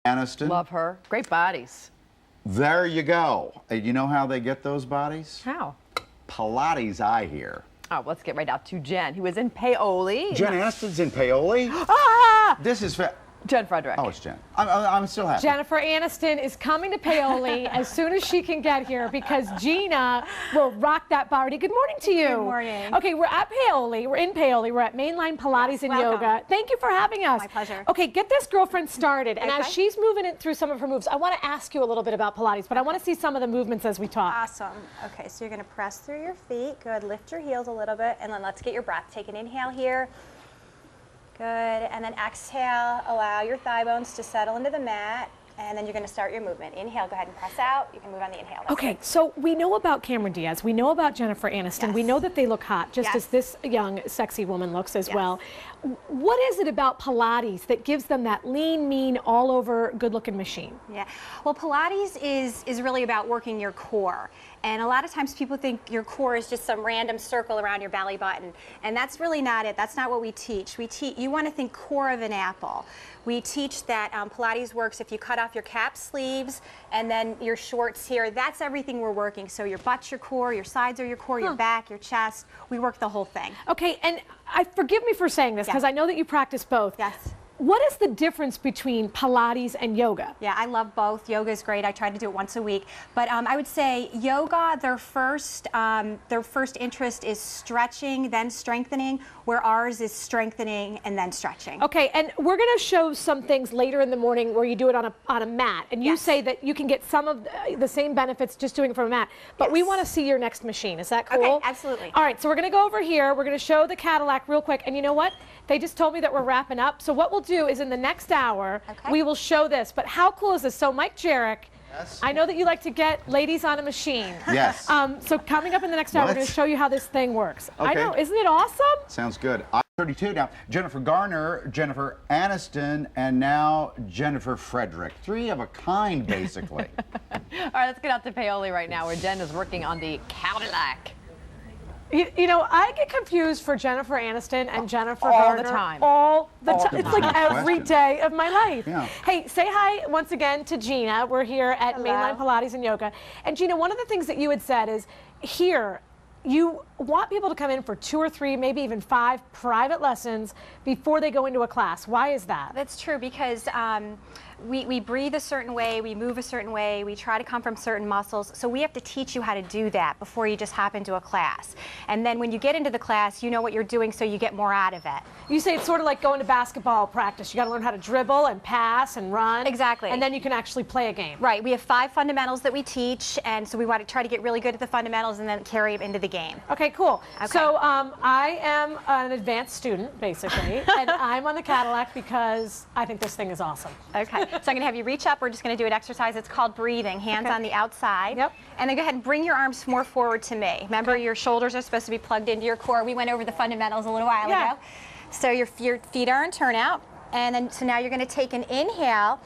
Aniston. Love her. Great bodies. There you go. You know how they get those bodies? How? Pilates, I hear. Oh, let's get right out to Jen, who is in Paoli. Jen Aniston's in Paoli? Ah! This is Jen Frederick. Oh, it's Jen. I'm still happy. Jennifer Aniston is coming to Paoli as soon as she can get here because Gina will rock that body. Good morning to you. Good morning. Okay, we're at Paoli. We're in Paoli. We're at Mainline Pilates and welcome. Yoga. Thank you for having us. My pleasure. Okay, get this girlfriend started. And as Okay. she's moving it through some of her moves, I want to ask you a little bit about Pilates, but I want to see some of the movements as we talk. Awesome. Okay, so you're going to press through your feet. Good. Lift your heels a little bit, and then let's get your breath. Take an inhale here. Good. And then exhale. Allow your thigh bones to settle into the mat. And then you're going to start your movement. Inhale, go ahead and press out. You can move on the inhale. That's Okay, it. so we know about Cameron Diaz. We know about Jennifer Aniston. Yes. We know that they look hot, just Yes. as this young, sexy woman looks as Yes. well. What is it about Pilates that gives them that lean, mean, all-over, good-looking machine? Yeah. Well, Pilates is really about working your core. And a lot of times people think your core is just some random circle around your belly button. And that's really not it. That's not what we teach. You want to think core of an apple. We teach that Pilates works if you cut off your cap sleeves and then your shorts here. That's everything we're working. So your butt's your core, your sides are your core, your back, your chest. We work the whole thing. Okay, and forgive me for saying this, because Yeah. I know that you practice both. Yes. What is the difference between Pilates and yoga? Yeah, I love both. Yoga is great. I try to do it once a week. But I would say yoga, their first interest is stretching, then strengthening, where ours is strengthening and then stretching. Okay, and we're going to show some things later in the morning where you do it on a mat, and you Yes. say that you can get some of the same benefits just doing it from a mat. But we Yes. want to see your next machine. Is that cool? Okay, absolutely. All right, so we're going to go over here. We're going to show the Cadillac real quick, and you know what? They just told me that we're wrapping up. So what we'll do is in the next hour, Okay. we will show this. But how cool is this? So Mike Jarek, Yes. I know that you like to get ladies on a machine. Yes. So coming up in the next hour, we're going to Let's- show you how this thing works. I Okay. know, isn't it awesome? Sounds good. I'm 32 now. Jennifer Garner, Jennifer Aniston, and now Jennifer Frederick. Three of a kind, basically. All right, let's get out to Paoli right now, where Jen is working on the Cadillac. You know, I get confused for Jennifer Aniston and Jennifer All Garner the time. All the All time. the It's time. like No every question. day of my life. Yeah. Hey, say hi once again to Gina. We're here at Hello. Mainline Pilates and Yoga. And Gina, one of the things that you had said is here, you want people to come in for 2 or 3, maybe even 5 private lessons before they go into a class. Why is that? That's true because we breathe a certain way, we move a certain way, we try to come from certain muscles. So we have to teach you how to do that before you just hop into a class. And then when you get into the class, you know what you're doing so you get more out of it. You say it's sort of like going to basketball practice. You got to learn how to dribble and pass and run. Exactly. And then you can actually play a game. Right, we have 5 fundamentals that we teach, and so we want to try to get really good at the fundamentals and then carry them into the game. Okay, cool. Okay. So I am an advanced student, basically, and I'm on the Cadillac because I think this thing is awesome. Okay, so I'm going to have you reach up. We're just going to do an exercise. It's called breathing. Hands Okay. on the outside. Yep. And then go ahead and bring your arms more forward to me. Remember, your shoulders are supposed to be plugged into your core. We went over the fundamentals a little while Yeah. ago. So your feet are in turnout. And then, so now you're going to take an inhale,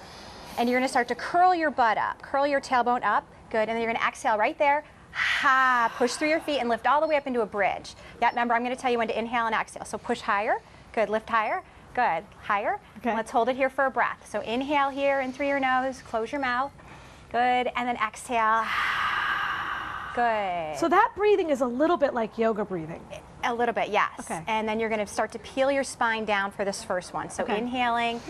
and you're going to start to curl your butt up. Curl your tailbone up. Good. And then you're going to exhale right there. Ha! Push through your feet and lift all the way up into a bridge. Yeah, remember, I'm going to tell you when to inhale and exhale. So push higher. Good. Lift higher. Good. Higher. Okay. Let's hold it here for a breath. So inhale here in through your nose. Close your mouth. Good. And then exhale. Good. So that breathing is a little bit like yoga breathing. A little bit, yes. Okay. And then you're going to start to peel your spine down for this first one. So Okay. inhaling,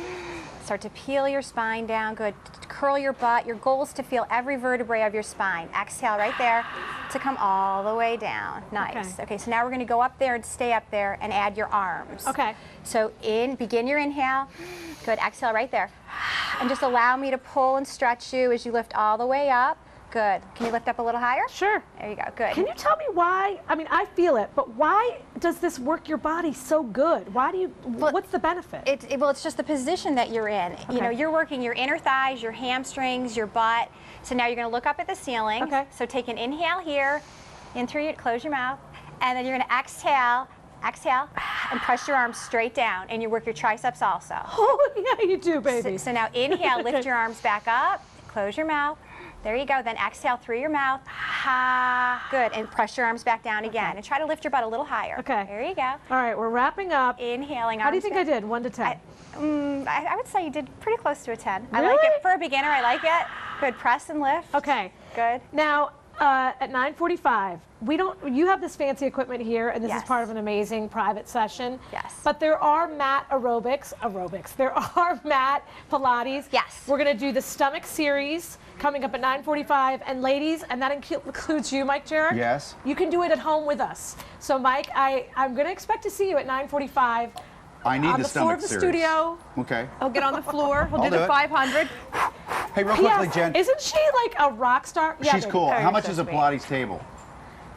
start to peel your spine down. Good. Curl your butt. Your goal is to feel every vertebrae of your spine. Exhale right there to come all the way down. Nice. Okay, so now we're going to go up there and stay up there and add your arms. Okay. So begin your inhale. Good. Exhale right there. And just allow me to pull and stretch you as you lift all the way up. Good. Can you lift up a little higher? Sure. There you go. Good. Can you tell me why? I mean, I feel it, but why does this work your body so good? Why do you, what's the benefit? Well, it's just the position that you're in. You Okay. know, you're working your inner thighs, your hamstrings, your butt. So now you're going to look up at the ceiling. Okay. So take an inhale here, in through your, close your mouth, and then you're going to exhale, and press your arms straight down, and you work your triceps also. Oh, yeah, you do, baby. So now inhale, lift your arms back up, close your mouth. There you go. Then exhale through your mouth. Ha. Good. And press your arms back down again. And try to lift your butt a little higher. Okay. There you go. All right, we're wrapping up. Inhaling. How do you arms think back. I did, 1 to 10? I would say you did pretty close to a 10. I Really? like it. For a beginner, I like it. Good press and lift. Okay. Good. Now, at 9:45, you have this fancy equipment here, and this is Yes. part of an amazing private session. Yes. But there are mat aerobics. There are mat Pilates. Yes. We're going to do the stomach series coming up at 9:45. And ladies, and that includes you, Mike Jarrett. Yes. You can do it at home with us. So, Mike, I'm going to expect to see you at 9:45. I need on the the floor stomach of the series. studio. Okay. He'll get on the floor. He'll I'll do do the it. 500. Hey, real quickly, Yes. Jen. Isn't she like a rock star? Yeah, She's baby. cool. Oh, How you're much so is a sweet. Pilates table?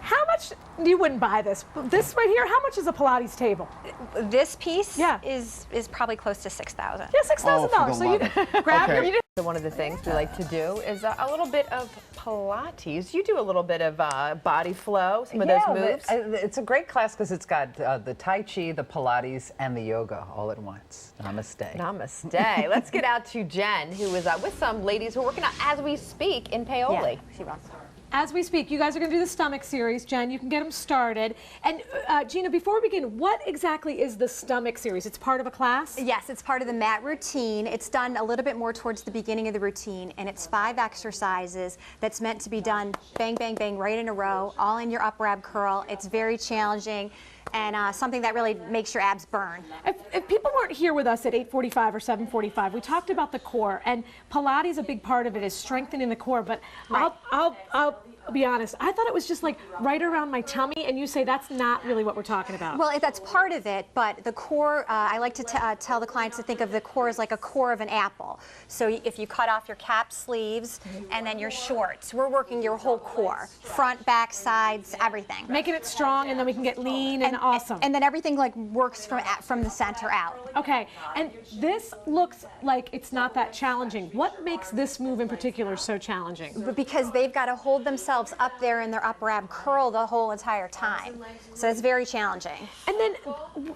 How much? You wouldn't buy this. This right here, how much is a Pilates table? This piece Yeah. is probably close to 6,000. Yeah, $6,000. Oh, for the So you love can grab Okay. your. So one of the things we like to do is a little bit of Pilates. You do a little bit of body flow, some of those moves. It's a great class because it's got the Tai Chi, the Pilates, and the yoga all at once. Namaste. Namaste. Let's get out to Jen, who is with some ladies who are working out as we speak in Paoli. She will. As we speak, you guys are going to do the stomach series. Jen, you can get them started. And Gina, before we begin, what exactly is the stomach series? It's part of a class? Yes, it's part of the mat routine. It's done a little bit more towards the beginning of the routine, and it's 5 exercises that's meant to be done bang, bang, bang, right in a row, all in your upper ab curl. It's very challenging and something that really makes your abs burn. If people weren't here with us at 8:45 or 7:45, we talked about the core, and Pilates, a big part of it is strengthening the core. But Right. I'll be honest, I thought it was just like right around my tummy, and you say that's not really what we're talking about. Well, that's part of it, but the core, I like to tell the clients to think of the core as like a core of an apple. So if you cut off your cap sleeves and then your shorts, we're working your whole core, front, back, sides, everything. Making it strong, and then we can get lean and awesome. And then everything like works from the center out. Okay, and this looks like it's not that challenging. What makes this move in particular so challenging? But because they've got to hold themselves up there in their upper ab curl the whole entire time. So it's very challenging. And then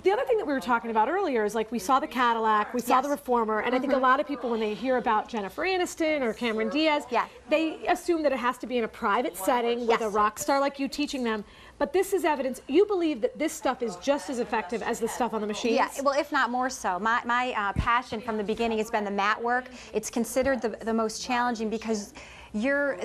the other thing that we were talking about earlier is like we saw the Cadillac, we saw Yes. the Reformer, and I think a lot of people when they hear about Jennifer Aniston or Cameron Diaz, Yeah. they assume that it has to be in a private setting with Yes. a rock star like you teaching them. But this is evidence. You believe that this stuff is just as effective as the stuff on the machines? Yeah, well, if not more so. My passion from the beginning has been the mat work. It's considered the most challenging because you're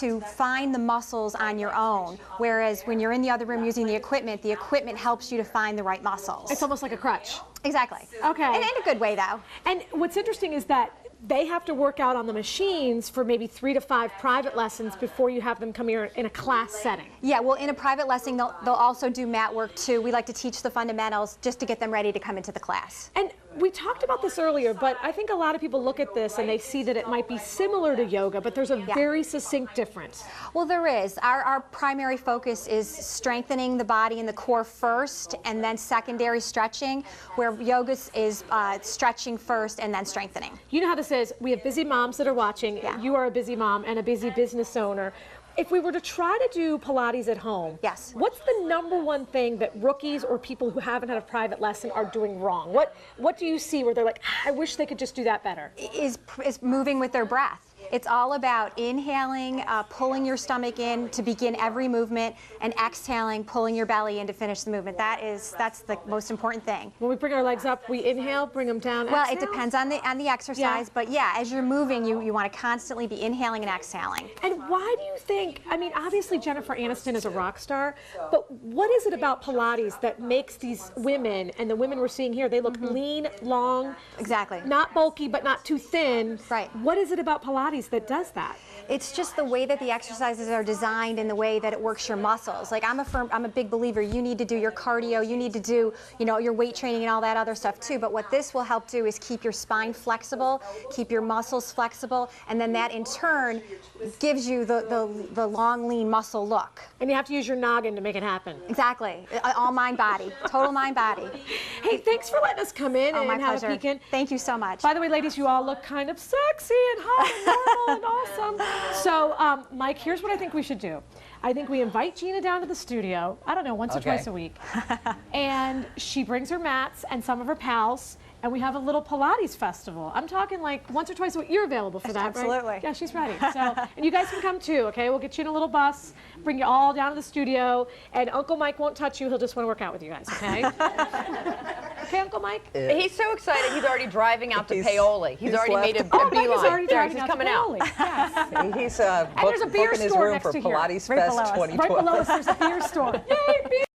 to find the muscles on your own, whereas when you're in the other room using the equipment helps you to find the right muscles. It's almost like a crutch. Exactly. Okay. And in a good way, though. And what's interesting is that they have to work out on the machines for maybe 3 to 5 private lessons before you have them come here in a class setting. Yeah, well, in a private lesson, they'll also do mat work, too. We like to teach the fundamentals just to get them ready to come into the class. And we talked about this earlier, but I think a lot of people look at this and they see that it might be similar to yoga, but there's a very succinct difference. Well, there is. Our primary focus is strengthening the body and the core first, and then secondary stretching, where yoga is stretching first and then strengthening. You know how this is. We have busy moms that are watching. Yeah. You are a busy mom and a busy business owner. If we were to try to do Pilates at home, Yes. what's the #1 thing that rookies or people who haven't had a private lesson are doing wrong? What do you see where they're like, I wish they could just do that better? Is moving with their breath. It's all about inhaling, pulling your stomach in to begin every movement, and exhaling, pulling your belly in to finish the movement. That's the most important thing. When we bring our legs up, we inhale, bring them down, Well, exhale? it depends on the exercise, Yeah. but yeah, as you're moving, you want to constantly be inhaling and exhaling. And why do you think, I mean, obviously Jennifer Aniston is a rock star, but what is it about Pilates that makes these women, and the women we're seeing here, they look lean, long, Exactly. not bulky, but not too thin. Right. What is it about Pilates that does that? It's just the way that the exercises are designed and the way that it works your muscles. Like I'm a big believer, you need to do your cardio, you need to do, your weight training and all that other stuff too. But what this will help do is keep your spine flexible, keep your muscles flexible, and then that in turn gives you the long, lean muscle look. And you have to use your noggin to make it happen. Exactly. All mind body, total mind body. Hey, thanks for letting us come in Oh, my and have pleasure. a peek in. Thank you so much. By the way, ladies, you all look kind of sexy and hot and normal and awesome. So, Mike, here's what I think we should do. I think we invite Gina down to the studio, I don't know, once or Okay. twice a week. And she brings her mats and some of her pals, and we have a little Pilates festival. I'm talking like once or twice a week. You're available for that, right? Absolutely. Yeah, she's ready. So, and you guys can come too, okay? We'll get you in a little bus, bring you all down to the studio, and Uncle Mike won't touch you. He'll just want to work out with you guys, okay? Okay, Uncle Mike? He's so excited. He's already driving out to He's- Paoli. He's he's already left. made a Oh, Mike beeline. is already There, driving he's out to coming out. Paoli. Yes. He's And there's a beer booking his store room next for to here. Pilates Right Fest below us. 2012. Right below us, there's a beer store. Yay, beer!